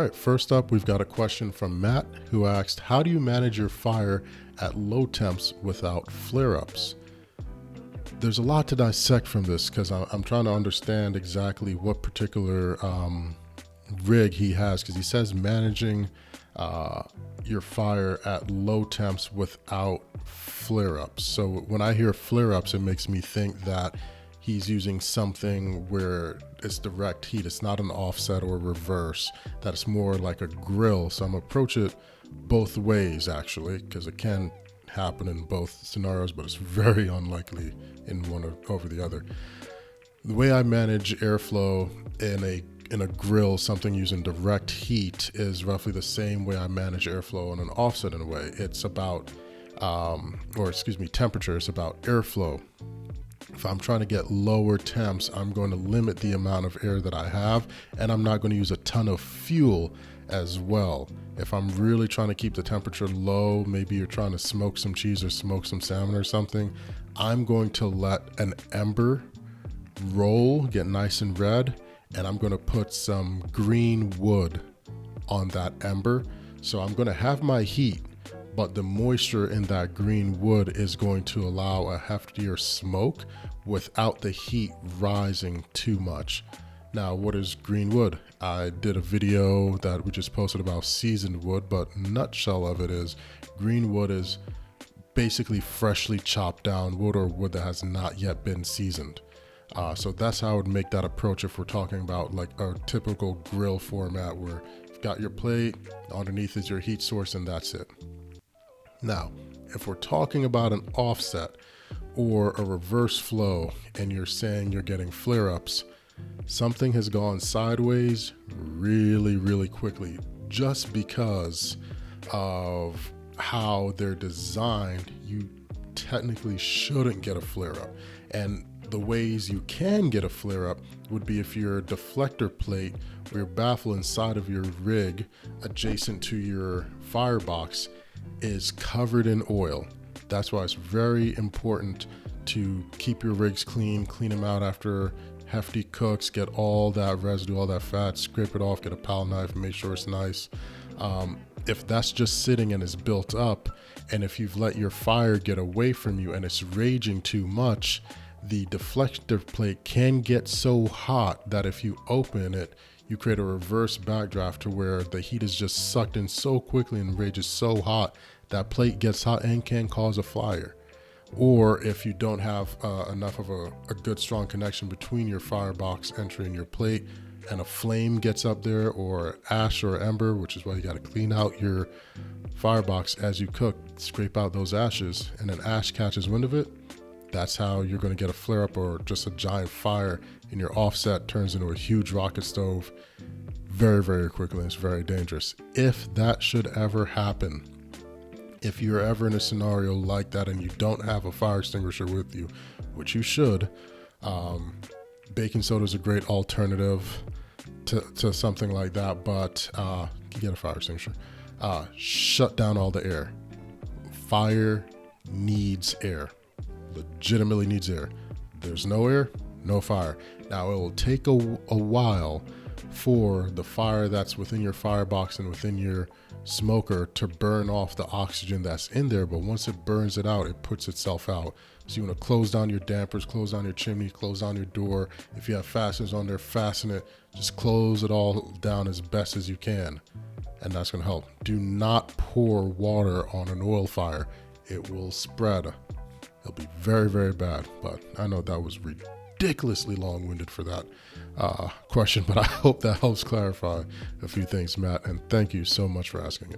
right, first up, we've got a question from Matt who asked, how do you manage your fire at low temps without flare-ups? There's a lot to dissect from this because I'm trying to understand exactly what particular rig he has, because he says managing your fire at low temps without flare-ups. So when I hear flare-ups, it makes me think that he's using something where it's direct heat. It's not an offset or reverse, that it's more like a grill. So I'm gonna approach it both ways actually, because it can happen in both scenarios, but it's very unlikely in one over the other. The way I manage airflow in a grill, something using direct heat, is roughly the same way I manage airflow on an offset in a way. It's about, temperature. It's about airflow. If I'm trying to get lower temps, I'm going to limit the amount of air that I have, and I'm not going to use a ton of fuel as well. If I'm really trying to keep the temperature low, maybe you're trying to smoke some cheese or smoke some salmon or something, I'm going to let an ember roll, get nice and red, and I'm going to put some green wood on that ember. So I'm going to have my heat, but the moisture in that green wood is going to allow a heftier smoke without the heat rising too much. Now, what is green wood? I did a video that we just posted about seasoned wood, but nutshell of it is green wood is basically freshly chopped down wood or wood that has not yet been seasoned. So that's how I would make that approach if we're talking about like a typical grill format where you've got your plate, underneath is your heat source, and that's it. Now, if we're talking about an offset or a reverse flow and you're saying you're getting flare-ups, something has gone sideways really, really quickly just because of how they're designed. You technically shouldn't get a flare-up. And the ways you can get a flare-up would be if your deflector plate or your baffle inside of your rig adjacent to your firebox is covered in oil. That's why it's very important to keep your rigs clean them out after hefty cooks, get all that residue, all that fat, scrape it off, get a palette knife and make sure it's nice. If that's just sitting and is built up, and if you've let your fire get away from you and it's raging too much, the deflector plate can get so hot that if you open it, you create a reverse backdraft to where the heat is just sucked in so quickly and rages so hot that plate gets hot and can cause a fire. Or if you don't have enough of a good strong connection between your firebox entry and your plate, and a flame gets up there, or ash or ember, which is why you got to clean out your firebox as you cook, scrape out those ashes, and then ash catches wind of it, that's how you're going to get a flare up or just a giant fire in your offset turns into a huge rocket stove very, very quickly. It's very dangerous. If that should ever happen, if you're ever in a scenario like that and you don't have a fire extinguisher with you, which you should, baking soda is a great alternative to something like that, but you get a fire extinguisher. Shut down all the air. Fire needs air. Legitimately needs air. There's no air, no fire. Now it will take a while for the fire that's within your firebox and within your smoker to burn off the oxygen that's in there, but once it burns it out, it puts itself out. So you want to close down your dampers, close down your chimney, close down your door. If you have fasteners on there, fasten it. Just close it all down as best as you can, and that's going to help. Do not pour water on an oil fire. It will spread. It'll be very, very bad. But I know that was ridiculously long-winded for that question, but I hope that helps clarify a few things, Matt, and thank you so much for asking it.